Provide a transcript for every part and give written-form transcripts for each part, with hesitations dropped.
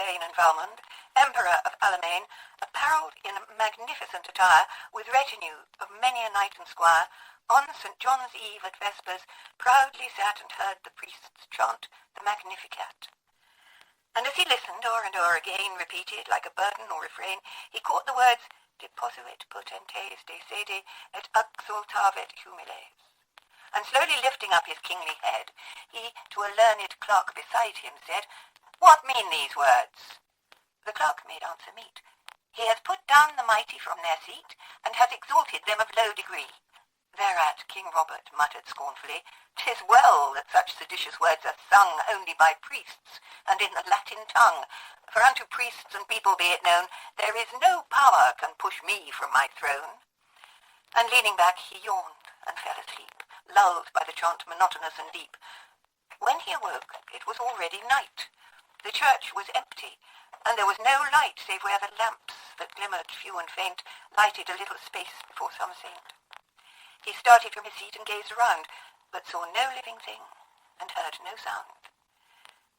Albane and Valmond, Emperor of Alamein, apparelled in magnificent attire, with retinue of many a knight and squire, on St. John's Eve at Vespers, proudly sat and heard the priests chant the Magnificat. And as he listened, o'er and o'er again, repeated, like a burden or refrain, he caught the words, Deposuit potentes de sede et exultavit humiles. And slowly lifting up his kingly head, he to a learned clerk beside him said, What mean these words? The clerk made answer meet, He has put down the mighty from their seat, and has exalted them of low degree. Thereat King Robert muttered scornfully, "'Tis well that such seditious words are sung only by priests, and in the Latin tongue, for unto priests and people be it known, there is no power can push me from my throne." And leaning back he yawned and fell asleep, lulled by the chant monotonous and deep. When he awoke, it was already night. The church was empty, and there was no light save where the lamps that glimmered few and faint lighted a little space before some saint. He started from his seat and gazed around, but saw no living thing, and heard no sound.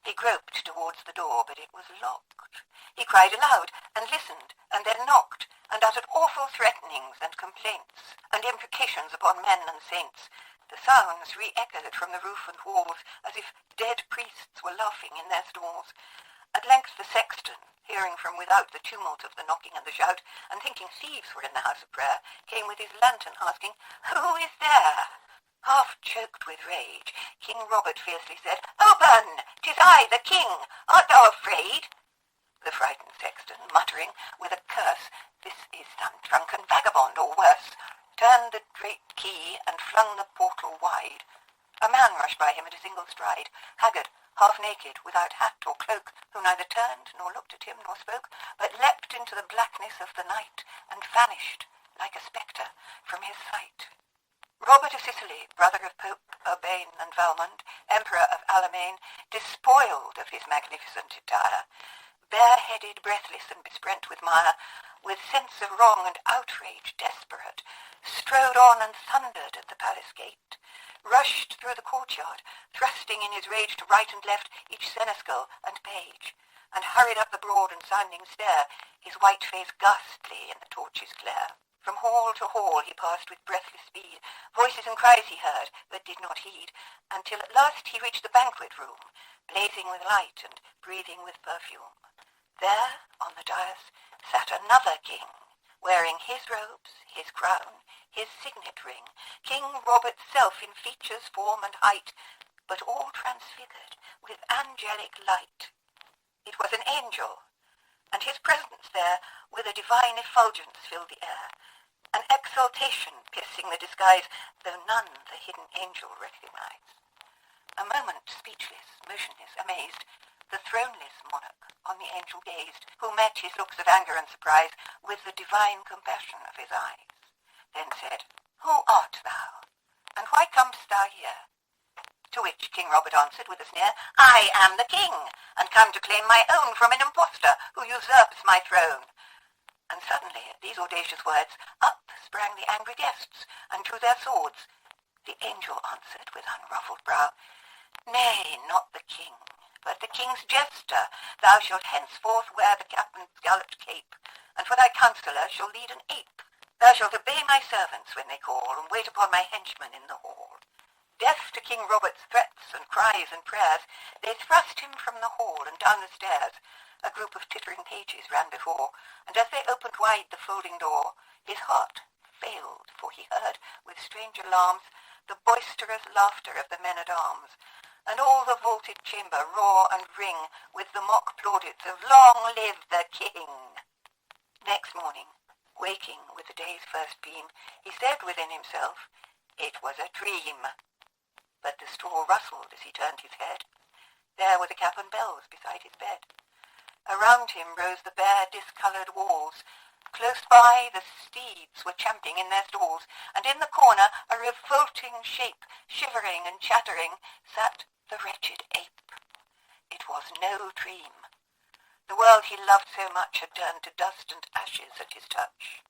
He groped towards the door, but it was locked. He cried aloud, and listened, and then knocked, and uttered awful threatenings and complaints, and imprecations upon men and saints. The sounds re-echoed from the roof and walls, as if dead priests were laughing in their stalls. At length the sexton, hearing from without the tumult of the knocking and the shout, and thinking thieves were in the house of prayer, came with his lantern, asking, "Who is there?" Half choked with rage, King Robert fiercely said, "Open! 'Tis I, the king! Art thou afraid?" The frightened sexton, muttering with a curse, "This is some drunken vagabond, or worse," turned the great key and flung the portal wide. A man rushed by him at a single stride, haggard, half-naked, without hat or cloak, who neither turned nor looked at him nor spoke, but leapt into the blackness of the night, and vanished, like a spectre, from his sight. Robert of Sicily, brother of Pope Albane and Valmond, Emperor of Alamein, despoiled of his magnificent attire, bare-headed, breathless, and besprent with mire, with sense of wrong and outrage desperate, strode on and thundered at the palace gate, rushed through the courtyard, thrusting in his rage to right and left each seneschal and page, and hurried up the broad and sounding stair, his white face ghastly in the torch's glare. From hall to hall he passed with breathless speed. Voices and cries he heard, but did not heed, until at last he reached the banquet room, blazing with light and breathing with perfume. There, on the dais, sat another king, wearing his robes, his crown, his signet ring, King Robert's self in features, form, and height, but all transfigured with angelic light. It was an angel, and his presence there with a divine effulgence filled the air, an exaltation piercing the disguise, though none the hidden angel recognized. A moment speechless, motionless, amazed, the throneless monarch on the angel gazed, who met his looks of anger and surprise with the divine compassion of his eyes, then said, "Who art thou, and why comest thou here?" To which King Robert answered with a sneer, "I am the king, and come to claim my own from an impostor who usurps my throne." And suddenly, at these audacious words, up sprang the angry guests, and drew their swords. The angel answered with unruffled brow, "Nay, not the king, but the king's jester. Thou shalt henceforth wear the captain's scalloped cape, and for thy counsellor shall lead an ape. Thou shalt obey my servants when they call, and wait upon my henchmen in the hall." Deaf to King Robert's threats and cries and prayers, they thrust him from the hall and down the stairs. A group of tittering pages ran before, and as they opened wide the folding door, his heart failed, for he heard, with strange alarms, the boisterous laughter of the men-at-arms, and all the vaulted chamber roar and ring with the mock plaudits of "Long live the king!" Next morning, waking with the day's first beam, he said within himself, "It was a dream." But the straw rustled as he turned his head. There were the cap and bells beside his bed. Around him rose the bare, discoloured walls. Close by, the steeds were champing in their stalls, and in the corner, a revolting shape, shivering and chattering, sat the wretched ape. It was no dream. The world he loved so much had turned to dust and ashes at his touch.